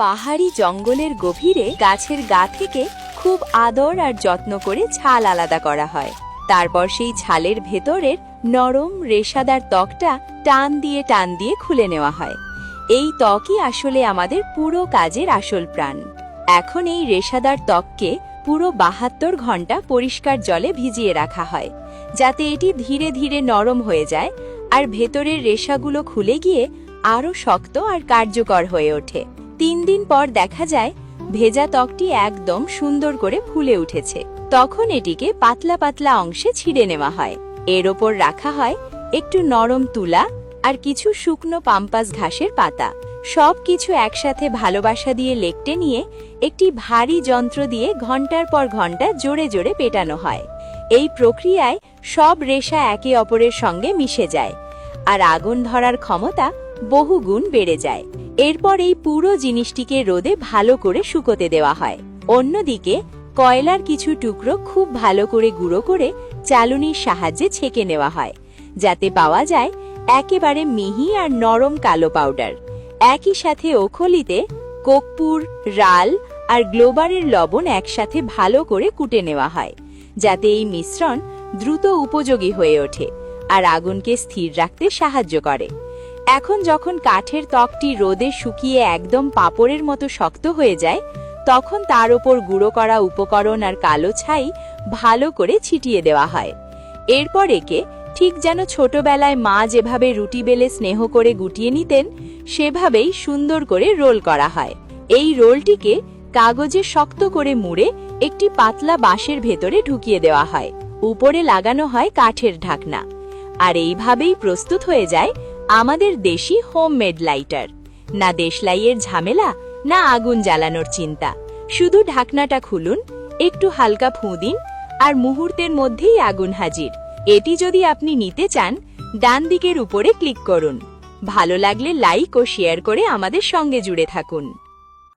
পাহাড়ি জঙ্গলের গভীরে গাছের গা থেকে খুব আদর আর যত্ন করে ছাল আলাদা করা হয়। তারপর সেই ছালের ভেতরের নরম রেশাদার ত্বকটা টান দিয়ে খুলে নেওয়া হয়। এই ত্বকই আসলে আমাদের পুরো কাজের আসল প্রাণ। এখন এই রেশাদার ত্বককে পুরো 72 ঘন্টা পরিষ্কার জলে ভিজিয়ে রাখা হয়, যাতে এটি ধীরে ধীরে নরম হয়ে যায় আর ভেতরের রেশাগুলো খুলে গিয়ে আরও শক্ত আর কার্যকর হয়ে ওঠে। 3 দিন পর দেখা যায় ভেজা ত্বকটি একদম সুন্দর করে ফুলে উঠেছে। তখন এটিকে পাতলা পাতলা অংশে ছিঁড়ে নেওয়া হয়। এর ওপর রাখা হয় একটু নরম তুলা আর কিছু শুকনো পাম্পাস ঘাসের পাতা। সব কিছু একসাথে ভালোবাসা দিয়ে লেকটে নিয়ে একটি ভারী যন্ত্র দিয়ে ঘন্টার পর ঘন্টা জোরে জোরে পেটানো হয়। এই প্রক্রিয়ায় সব রেশা একে অপরের সঙ্গে মিশে যায় আর আগুন ধরার ক্ষমতা বহুগুণ বেড়ে যায়। এরপর এই পুরো জিনিসটিকে রোদে ভালো করে শুকোতে দেওয়া হয়। অন্যদিকে কয়লার কিছু টুকরো খুব ভালো করে গুঁড়ো করে চালুনির সাহায্যে ছেঁকে নেওয়া হয়, যাতে পাওয়া যায় একেবারে মিহি আর নরম কালো পাউডার। একই সাথে ওখলিতে কর্পূর, রাল আর গ্লোবারের লবণ একসাথে ভালো করে কুটে নেওয়া হয়, যাতে এই মিশ্রণ দ্রুত উপযোগী হয়ে ওঠে আর আগুনকে স্থির রাখতে সাহায্য করে। এখন যখন কাঠের ত্বকটি রোদে শুকিয়ে একদম পাপড়ের মতো শক্ত হয়ে যায়, তখন তার ওপর গুঁড়ো করা উপকরণ আর কালো ছাই ভালো করে ছিটিয়ে দেওয়া হয়। এরপর একে ঠিক যেন ছোটবেলায় মা যেভাবে রুটি বেলে স্নেহ করে গুটিয়ে নিতেন, সেভাবেই সুন্দর করে রোল করা হয়। এই রোলটিকে কাগজে শক্ত করে মুড়ে একটি পাতলা বাঁশের ভেতরে ঢুকিয়ে দেওয়া হয়। উপরে লাগানো হয় কাঠের ঢাকনা। আর এইভাবেই প্রস্তুত হয়ে যায় আমাদের দেশি হোমমেড লাইটার। না দেশলাইয়ের ঝামেলা, না আগুন জ্বালানোর চিন্তা। শুধু ঢাকনাটা খুলুন, একটু হালকা ফুঁ দিন, আর মুহূর্তের মধ্যেই আগুন হাজির। এটি যদি আপনি নিতে চান, ডান দিকের উপরে ক্লিক করুন। ভালো লাগলে লাইক ও শেয়ার করে আমাদের সঙ্গে জুড়ে থাকুন।